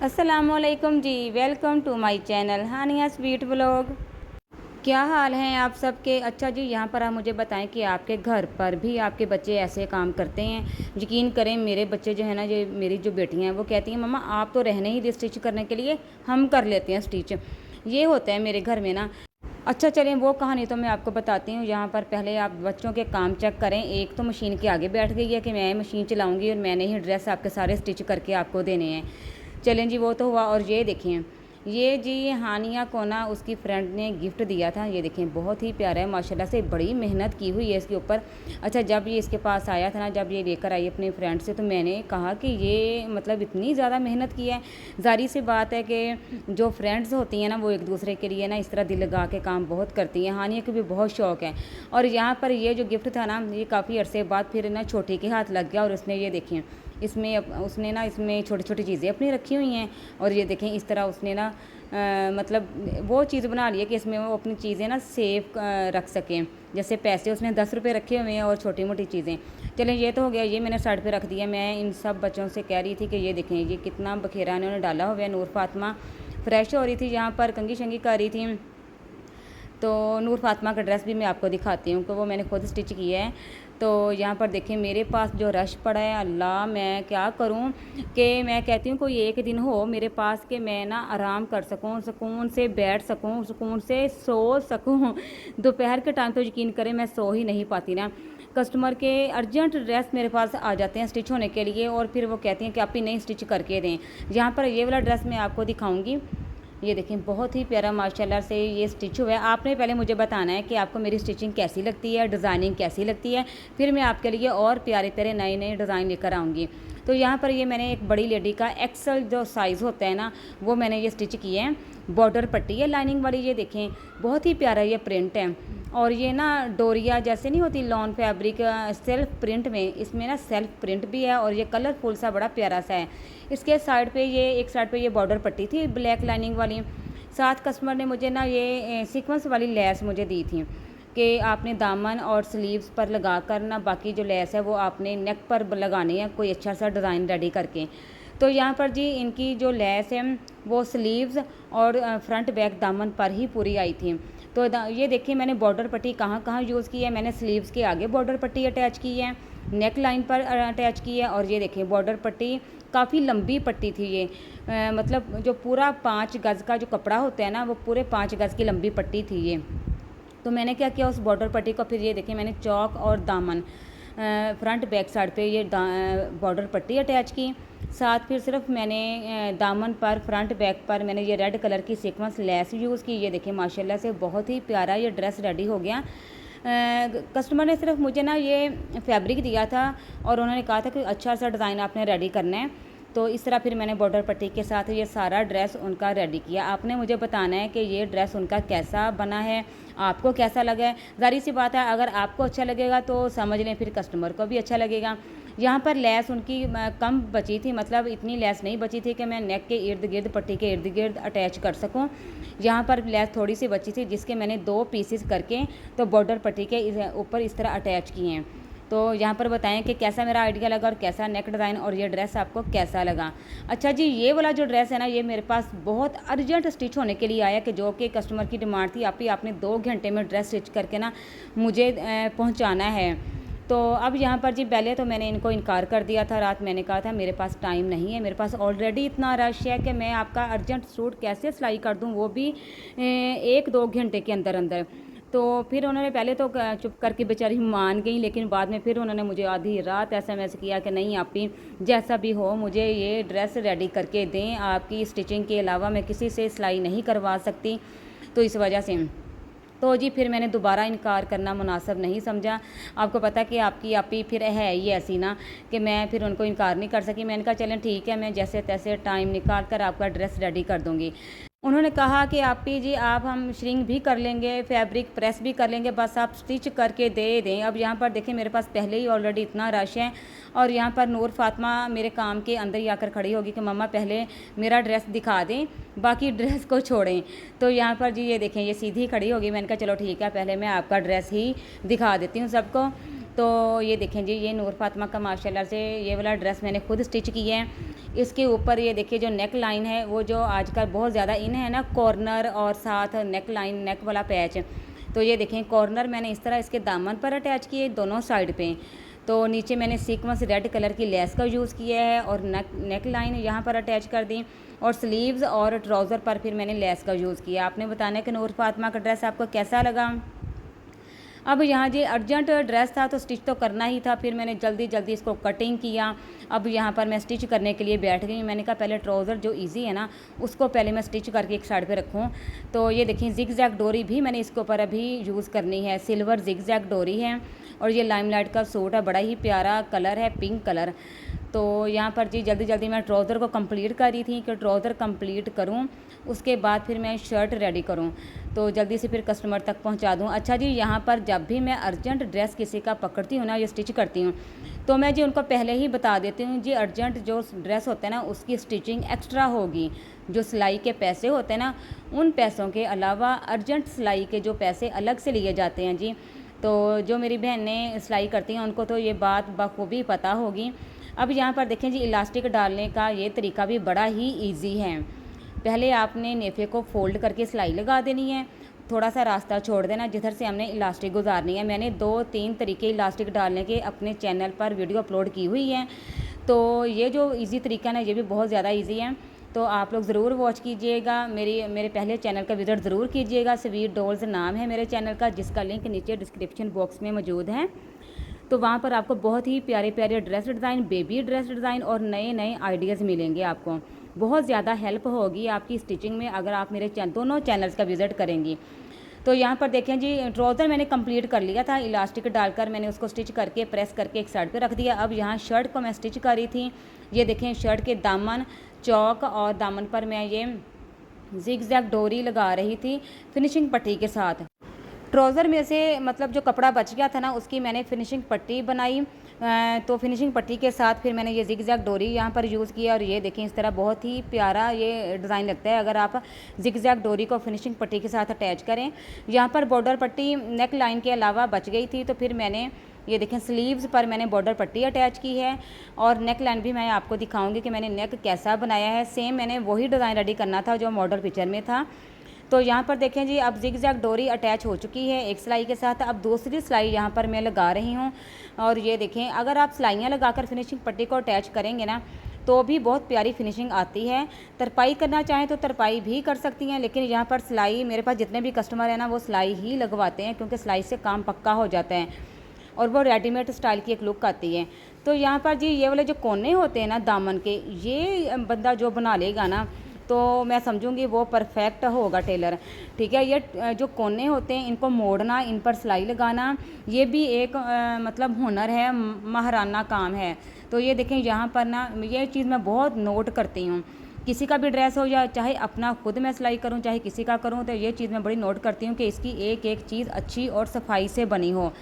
अस्सलामुअलैकुम जी, welcome to my channel Hania sweet vlog. क्या हाल हैं आप सबके। अच्छा जी, यहाँ पर आप मुझे बताएं कि आपके घर पर भी आपके बच्चे ऐसे काम करते हैं। यकीन करें, मेरे बच्चे जो है ना, ये मेरी जो बेटियाँ हैं वो कहती हैं मम्मा आप तो रहने ही दे स्टिच करने के लिए, हम कर लेते हैं स्टिच। ये होता है मेरे घर में ना। अच्छा चलें, वो कहानी तो मैं आपको बताती हूँ। यहाँ पर पहले आप बच्चों के काम चेक करें। एक तो मशीन के आगे बैठ गई है कि मैं मशीन चलाऊँगी और मैंने ही ड्रेस आपके सारे स्टिच करके आपको देने हैं। चलें जी, वो तो हुआ। और ये देखें, ये जी हानिया को ना उसकी फ्रेंड ने गिफ्ट दिया था। ये देखें, बहुत ही प्यारा है माशाल्लाह से, बड़ी मेहनत की हुई है इसके ऊपर। अच्छा, जब ये इसके पास आया था ना, जब ये लेकर आई अपनी फ्रेंड से, तो मैंने कहा कि ये मतलब इतनी ज़्यादा मेहनत की है। ज़ाहिर सी बात है कि जो फ्रेंड्स होती हैं ना, वो एक दूसरे के लिए ना इस तरह दिल लगा के काम बहुत करती हैं। हानिया को भी बहुत शौक़ है। और यहाँ पर ये जो गिफ्ट था ना, ये काफ़ी अरसे बाद फिर ना छोटी के हाथ लग गया और उसने ये देखें इसमें उसने ना इसमें छोटी छोटी चीज़ें अपनी रखी हुई हैं। और ये देखें इस तरह उसने ना मतलब वो चीज़ बना ली है कि इसमें वो अपनी चीज़ें ना सेफ रख सकें। जैसे पैसे उसने 10 रुपये रखे हुए हैं और छोटी मोटी चीज़ें। चलें, ये तो हो गया, ये मैंने साइड पे रख दिया। मैं इन सब बच्चों से कह रही थी कि ये देखें ये कितना बखेरा इन्होंने डाला हुआ है। नूर फातिमा फ्रेश हो रही थी, यहाँ पर कंघी शंगी कर रही थी। तो नूर फातिमा का ड्रेस भी मैं आपको दिखाती हूँ कि वो मैंने खुद स्टिच किया है। तो यहाँ पर देखें मेरे पास जो रश पड़ा है, अल्लाह मैं क्या करूँ कि मैं कहती हूँ कोई एक दिन हो मेरे पास कि मैं ना आराम कर सकूँ, सुकून से बैठ सकूँ, सुकून से सो सकूँ। दोपहर के टाइम तो यकीन करें मैं सो ही नहीं पाती ना। कस्टमर के अर्जेंट ड्रेस मेरे पास आ जाते हैं स्टिच होने के लिए और फिर वो कहती हैं कि आप ही नहीं स्टिच करके दें। यहाँ पर ये वाला ड्रेस मैं आपको दिखाऊँगी। ये देखें, बहुत ही प्यारा माशाल्लाह से ये स्टिच हुआ है। आपने पहले मुझे बताना है कि आपको मेरी स्टिचिंग कैसी लगती है, डिज़ाइनिंग कैसी लगती है, फिर मैं आपके लिए और प्यारे प्यारे नए नए डिज़ाइन लेकर आऊँगी। तो यहाँ पर ये मैंने एक बड़ी लेडी का एक्सल जो साइज़ होता है ना, वो मैंने ये स्टिच किए हैं। बॉर्डर पट्टी है लाइनिंग वाली। ये देखें, बहुत ही प्यारा ये प्रिंट है। और ये ना डोरिया जैसे नहीं होती लॉन फैब्रिक, सेल्फ प्रिंट में, इसमें ना सेल्फ प्रिंट भी है और ये कलरफुल सा बड़ा प्यारा सा है। इसके साइड पे ये एक साइड पे ये बॉर्डर पट्टी थी ब्लैक लाइनिंग वाली। साथ कस्टमर ने मुझे ना ये सीक्वेंस वाली लेस मुझे दी थी कि आपने दामन और स्लीव्स पर लगा कर ना, बाकी जो लेस है वो आपने नेक पर लगानी है कोई अच्छा सा डिज़ाइन रेडी करके। तो यहाँ पर जी इनकी जो लेस है वो स्लीव्स और फ्रंट बैक दामन पर ही पूरी आई थी। तो ये देखिए मैंने बॉर्डर पट्टी कहाँ कहाँ यूज़ की है। मैंने स्लीव्स के आगे बॉर्डर पट्टी अटैच की है, नेक लाइन पर अटैच की है। और ये देखिए बॉर्डर पट्टी काफ़ी लंबी पट्टी थी ये, मतलब जो पूरा 5 गज़ का जो कपड़ा होता है ना, वो पूरे 5 गज़ की लंबी पट्टी थी ये। तो मैंने क्या किया, उस बॉर्डर पट्टी को फिर ये देखिए मैंने चौक और दामन फ्रंट बैक साइड पे ये बॉर्डर पट्टी अटैच की। साथ फिर सिर्फ मैंने दामन पर फ्रंट बैक पर मैंने ये रेड कलर की सीक्वेंस लेस यूज़ की। ये देखिए माशाल्लाह से बहुत ही प्यारा ये ड्रेस रेडी हो गया। कस्टमर ने सिर्फ मुझे ना ये फैब्रिक दिया था और उन्होंने कहा था कि अच्छा सा डिज़ाइन आपने रेडी करना है। तो इस तरह फिर मैंने बॉर्डर पट्टी के साथ ये सारा ड्रेस उनका रेडी किया। आपने मुझे बताना है कि ये ड्रेस उनका कैसा बना है, आपको कैसा लगा है। ज़ाहिर सी बात है अगर आपको अच्छा लगेगा तो समझ लें फिर कस्टमर को भी अच्छा लगेगा। यहाँ पर लेस उनकी कम बची थी, मतलब इतनी लेस नहीं बची थी कि मैं नेक के इर्द गिर्द पट्टी के इर्द गिर्द अटैच कर सकूँ। यहाँ पर लेस थोड़ी सी बची थी जिसके मैंने 2 पीसेस करके तो बॉर्डर पट्टी के ऊपर इस तरह अटैच किए हैं। तो यहाँ पर बताएं कि कैसा मेरा आइडिया लगा और कैसा नेक डिज़ाइन और ये ड्रेस आपको कैसा लगा। अच्छा जी, ये वाला जो ड्रेस है ना, ये मेरे पास बहुत अर्जेंट स्टिच होने के लिए आया कि जो कि कस्टमर की डिमांड थी, आपने 2 घंटे में ड्रेस स्टिच करके ना मुझे पहुँचाना है। तो अब यहाँ पर जी पहले तो मैंने इनको इनकार कर दिया था। रात मैंने कहा था मेरे पास टाइम नहीं है, मेरे पास ऑलरेडी इतना रश है कि मैं आपका अर्जेंट सूट कैसे सिलाई कर दूँ, वो भी 1-2 घंटे के अंदर अंदर। तो फिर उन्होंने पहले तो चुप करके बेचारी मान गई, लेकिन बाद में फिर उन्होंने मुझे आधी रात एसएमएस किया कि नहीं आप ही जैसा भी हो मुझे ये ड्रेस रेडी करके दें, आपकी स्टिचिंग के अलावा मैं किसी से सिलाई नहीं करवा सकती। तो इस वजह से तो जी फिर मैंने दोबारा इनकार करना मुनासिब नहीं समझा। आपको पता कि आपकी आप ही फिर है ही ऐसी ना कि मैं फिर उनको इनकार नहीं कर सकी। मैंने कहा चलें ठीक है, मैं जैसे तैसे टाइम निकाल कर आपका ड्रेस रेडी कर दूँगी। उन्होंने कहा कि आप ही जी आप हम श्रिंक भी कर लेंगे, फैब्रिक प्रेस भी कर लेंगे, बस आप स्टिच करके दे दें। अब यहाँ पर देखें मेरे पास पहले ही ऑलरेडी इतना रश है और यहाँ पर नूर फातिमा मेरे काम के अंदर ही आकर खड़ी होगी कि मम्मा पहले मेरा ड्रेस दिखा दें, बाकी ड्रेस को छोड़ें। तो यहाँ पर जी ये देखें ये सीधी खड़ी होगी। मैंने कहा चलो ठीक है, पहले मैं आपका ड्रेस ही दिखा देती हूँ सबको। तो ये देखें जी, ये नूर फातिमा का माशाल्लाह से ये वाला ड्रेस मैंने खुद स्टिच किया है। इसके ऊपर ये देखिए जो नेक लाइन है वो जो आजकल बहुत ज़्यादा इन है ना, कॉर्नर और साथ नेक लाइन, नेक वाला पैच। तो ये देखें कॉर्नर मैंने इस तरह इसके दामन पर अटैच किए दोनों साइड पे। तो नीचे मैंने सीक्वेंस रेड कलर की लेस का यूज़ किया है और नेक लाइन यहाँ पर अटैच कर दी, और स्लीव्स और ट्राउज़र पर फिर मैंने लेस का यूज़ किया। आपने बताना है कि नूर फातिमा का ड्रेस आपको कैसा लगा। अब यहाँ जी अर्जेंट ड्रेस था तो स्टिच तो करना ही था, फिर मैंने जल्दी जल्दी इसको कटिंग किया। अब यहाँ पर मैं स्टिच करने के लिए बैठ गई। मैंने कहा पहले ट्राउज़र जो इजी है ना उसको पहले मैं स्टिच करके एक साइड पे रखूँ। तो ये देखिए जिग जैग डोरी भी मैंने इसके ऊपर अभी यूज़ करनी है, सिल्वर जिग जैग डोरी है। और ये लाइमलाइट का सूट है, बड़ा ही प्यारा कलर है, पिंक कलर। तो यहाँ पर जी जल्दी जल्दी मैं ट्राउज़र को कंप्लीट कर रही थी कि ट्राउज़र कंप्लीट करूँ उसके बाद फिर मैं शर्ट रेडी करूँ, तो जल्दी से फिर कस्टमर तक पहुँचा दूँ। अच्छा जी, यहाँ पर जब भी मैं अर्जेंट ड्रेस किसी का पकड़ती हूँ ना, ये स्टिच करती हूँ, तो मैं जी उनको पहले ही बता देती हूँ जी अर्जेंट जो ड्रेस होता है ना उसकी स्टिचिंग एक्स्ट्रा होगी। जो सिलाई के पैसे होते हैं ना उन पैसों के अलावा अर्जेंट सिलाई के जो पैसे अलग से लिए जाते हैं जी। तो जो मेरी बहनें सिलाई करती हैं उनको तो ये बात बखूबी पता होगी। अब यहाँ पर देखें जी इलास्टिक डालने का ये तरीका भी बड़ा ही इजी है। पहले आपने नेफे को फोल्ड करके सिलाई लगा देनी है, थोड़ा सा रास्ता छोड़ देना जिधर से हमने इलास्टिक गुजारनी है। मैंने 2-3 तरीके इलास्टिक डालने के अपने चैनल पर वीडियो अपलोड की हुई है। तो ये जो इजी तरीका है ये भी बहुत ज़्यादा इजी है, तो आप लोग ज़रूर वॉच कीजिएगा। मेरे पहले चैनल का विज़िट ज़रूर कीजिएगा। स्वीट डॉल्स नाम है मेरे चैनल का, जिसका लिंक नीचे डिस्क्रिप्शन बॉक्स में मौजूद है। तो वहाँ पर आपको बहुत ही प्यारे प्यारे dress design, baby dress design और नए नए आइडियाज़ मिलेंगे। आपको बहुत ज़्यादा हेल्प होगी आपकी स्टिचिंग में अगर आप मेरे दोनों चैनल्स का विज़िट करेंगी। तो यहाँ पर देखें जी ट्राउज़र मैंने कंप्लीट कर लिया था, इलास्टिक डालकर मैंने उसको स्टिच करके प्रेस करके एक साइड पे रख दिया। अब यहाँ शर्ट को मैं स्टिच कर रही थी। ये देखें शर्ट के दामन, चौक और दामन पर मैं ये जिग जैग डोरी लगा रही थी फिनिशिंग पट्टी के साथ। ट्राउज़र में से मतलब जो कपड़ा बच गया था ना उसकी मैंने फिनिशिंग पट्टी बनाई। तो फिनिशिंग पट्टी के साथ फिर मैंने ये जिग जैग डोरी यहाँ पर यूज़ किया, और ये देखें इस तरह बहुत ही प्यारा ये डिज़ाइन लगता है अगर आप जिग जैग डोरी को फिनिशिंग पट्टी के साथ अटैच करें। यहाँ पर बॉर्डर पट्टी नेक लाइन के अलावा बच गई थी, तो फिर मैंने ये देखें स्लीव्स पर मैंने बॉर्डर पट्टी अटैच की है, और नेक लाइन भी मैं आपको दिखाऊंगी कि मैंने नेक कैसा बनाया है। सेम मैंने वही डिज़ाइन रेडी करना था जो मॉडल पिक्चर में था। तो यहाँ पर देखें जी अब जिग जैग डोरी अटैच हो चुकी है एक सिलाई के साथ। अब दूसरी सिलाई यहाँ पर मैं लगा रही हूँ, और ये देखें अगर आप सिलाइयाँ लगाकर फिनिशिंग पट्टी को अटैच करेंगे ना तो भी बहुत प्यारी फिनिशिंग आती है। तरपाई करना चाहें तो तरपाई भी कर सकती हैं, लेकिन यहाँ पर सिलाई मेरे पास जितने भी कस्टमर हैं ना वो सिलाई ही लगवाते हैं, क्योंकि सिलाई से काम पक्का हो जाता है और वो रेडीमेड स्टाइल की एक लुक आती है। तो यहाँ पर जी ये वाले जो कोने होते हैं ना दामन के, ये बंदा जो बना लेगा ना तो मैं समझूंगी वो परफेक्ट होगा टेलर। ठीक है, ये जो कोने होते हैं इनको मोड़ना, इन पर सिलाई लगाना, ये भी एक मतलब हुनर है, महाराना काम है। तो ये देखें यहाँ पर ना ये चीज़ मैं बहुत नोट करती हूँ। किसी का भी ड्रेस हो या चाहे अपना खुद मैं सिलाई करूँ चाहे किसी का करूँ, तो ये चीज़ मैं बड़ी नोट करती हूँ कि इसकी एक एक चीज़ अच्छी और सफाई से बनी हो।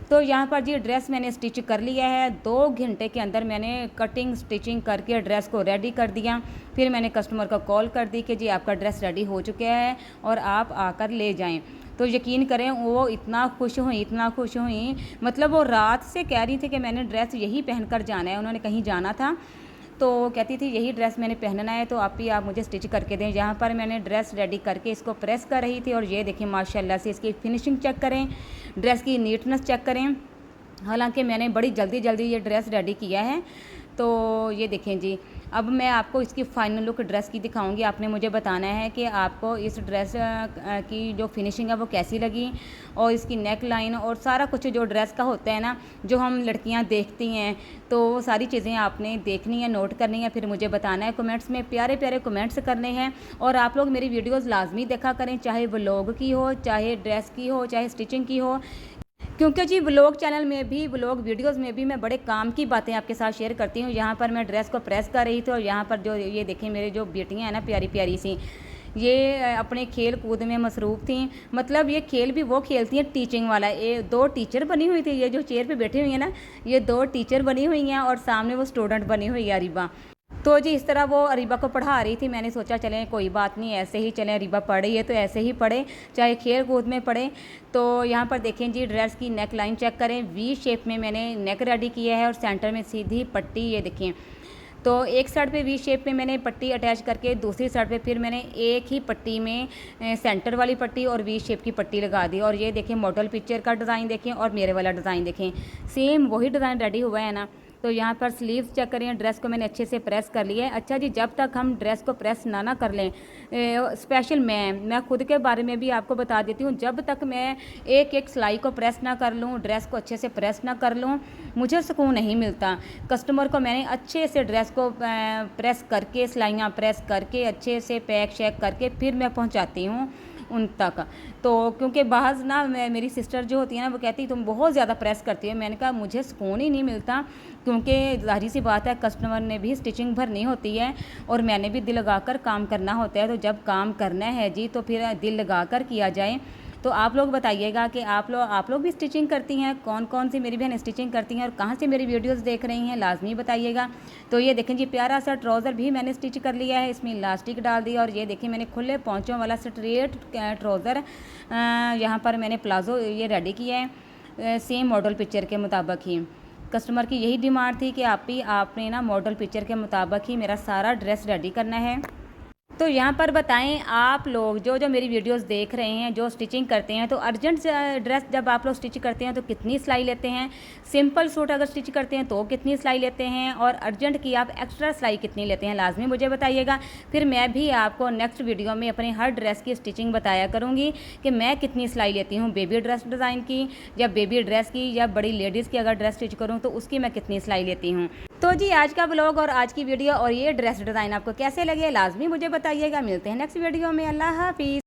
तो यहाँ पर जी ड्रेस मैंने स्टिच कर लिया है। 2 घंटे के अंदर मैंने कटिंग स्टिचिंग करके ड्रेस को रेडी कर दिया। फिर मैंने कस्टमर को कॉल कर दी कि जी आपका ड्रेस रेडी हो चुका है और आप आकर ले जाएं। तो यकीन करें वो इतना खुश हुई, मतलब वो रात से कह रही थी कि मैंने ड्रेस यही पहन कर जाना है। उन्होंने कहीं जाना था तो कहती थी यही ड्रेस मैंने पहनना है, तो आप मुझे स्टिच करके दें। यहाँ पर मैंने ड्रेस रेडी करके इसको प्रेस कर रही थी, और ये देखिए माशाल्लाह से इसकी फिनिशिंग चेक करें, ड्रेस की नीटनेस चेक करें। हालांकि मैंने बड़ी जल्दी ये ड्रेस रेडी किया है। तो ये देखें जी अब मैं आपको इसकी फ़ाइनल लुक ड्रेस की दिखाऊंगी। आपने मुझे बताना है कि आपको इस ड्रेस की जो फिनिशिंग है वो कैसी लगी, और इसकी नेक लाइन और सारा कुछ जो ड्रेस का होता है ना जो हम लड़कियां देखती हैं, तो वो सारी चीज़ें आपने देखनी है, नोट करनी है, फिर मुझे बताना है। कमेंट्स में प्यारे प्यारे कमेंट्स करने हैं, और आप लोग मेरी वीडियोज़ लाजमी देखा करें, चाहे व्लॉग की हो, चाहे ड्रेस की हो, चाहे स्टिचिंग की हो, क्योंकि जी व्लॉग चैनल में भी, व्लॉग वीडियोस में भी मैं बड़े काम की बातें आपके साथ शेयर करती हूँ। यहाँ पर मैं ड्रेस को प्रेस कर रही थी, और यहाँ पर जो ये देखें मेरे जो बेटियाँ हैं ना प्यारी प्यारी सी, ये अपने खेल कूद में मसरूफ़ थी। मतलब ये खेल भी वो खेलती हैं टीचिंग वाला। ये 2 टीचर बनी हुई थी, ये जो चेयर पे बैठी हुई है ना ये 2 टीचर बनी हुई हैं, और सामने वो स्टूडेंट बनी हुई है अरीबा। तो जी इस तरह वो अरीबा को पढ़ा रही थी। मैंने सोचा चलें कोई बात नहीं, ऐसे ही चलें, अरीबा पढ़ रही है तो ऐसे ही पढ़े, चाहे खेल कूद में पढ़े। तो यहाँ पर देखें जी ड्रेस की नेक लाइन चेक करें, वी शेप में मैंने नेक रेडी किया है और सेंटर में सीधी पट्टी, ये देखें। तो एक साइड पे वी शेप में मैंने पट्टी अटैच करके दूसरी साइड पे फिर मैंने एक ही पट्टी में सेंटर वाली पट्टी और वी शेप की पट्टी लगा दी। और ये देखें मॉडल पिक्चर का डिज़ाइन देखें और मेरे वाला डिज़ाइन देखें, सेम वही डिज़ाइन रेडी हुआ है ना। तो यहाँ पर स्लीव्स चेक करें, ड्रेस को मैंने अच्छे से प्रेस कर लिया है। अच्छा जी, जब तक हम ड्रेस को प्रेस ना कर लें, स्पेशल मैं खुद के बारे में भी आपको बता देती हूँ, जब तक मैं एक एक सिलाई को प्रेस ना कर लूँ, ड्रेस को अच्छे से प्रेस ना कर लूँ, मुझे सुकून नहीं मिलता। कस्टमर को मैंने अच्छे से ड्रेस को प्रेस करके, सिलाइयाँ प्रेस करके, अच्छे से पैक शैक करके फिर मैं पहुँचाती हूँ उन तक। तो क्योंकि बाज़ ना मेरी सिस्टर जो होती है ना, वो कहती तुम बहुत ज़्यादा प्रेस करती हो। मैंने कहा मुझे सुकून ही नहीं मिलता, क्योंकि ज़ाहिर सी बात है कस्टमर ने भी स्टिचिंग भरनी होती है और मैंने भी दिल लगाकर काम करना होता है। तो जब काम करना है जी तो फिर दिल लगाकर किया जाए। तो आप लोग बताइएगा कि आप लोग भी स्टिचिंग करती हैं, कौन कौन सी मेरी बहन स्टिचिंग करती हैं और कहाँ से मेरी वीडियोस देख रही हैं, लाजमी बताइएगा। तो ये देखें जी प्यारा सा ट्राउज़र भी मैंने स्टिच कर लिया है, इसमें इलास्टिक डाल दिया। और ये देखें मैंने खुले पौंचों वाला स्ट्रेट ट्राउज़र यहाँ पर मैंने प्लाज़ो ये रेडी किया है, सेम मॉडल पिक्चर के मुताबिक ही। कस्टमर की यही डिमांड थी कि आपने ना मॉडल पिक्चर के मुताबिक ही मेरा सारा ड्रेस रेडी करना है। तो यहाँ पर बताएं आप लोग जो मेरी वीडियोस देख रहे हैं, जो स्टिचिंग करते हैं, तो अर्जेंट ड्रेस जब आप लोग स्टिच करते हैं तो कितनी सिलाई लेते हैं, सिंपल सूट अगर स्टिच करते हैं तो कितनी सिलाई लेते हैं, और अर्जेंट की आप एक्स्ट्रा सिलाई कितनी लेते हैं, लाजमी मुझे बताइएगा। फिर मैं भी आपको नेक्स्ट वीडियो में अपने हर ड्रेस की स्टिचिंग बताया करूँगी कि मैं कितनी सिलाई लेती हूँ, बेबी ड्रेस डिज़ाइन की या बेबी ड्रेस की या बड़ी लेडीज़ की अगर ड्रेस स्टिच करूँ तो उसकी मैं कितनी सिलाई लेती हूँ। तो जी आज का ब्लॉग और आज की वीडियो और ये ड्रेस डिज़ाइन आपको कैसे लगे, लाजमी मुझे बताइएगा। मिलते हैं नेक्स्ट वीडियो में। अल्लाह हाफिज़।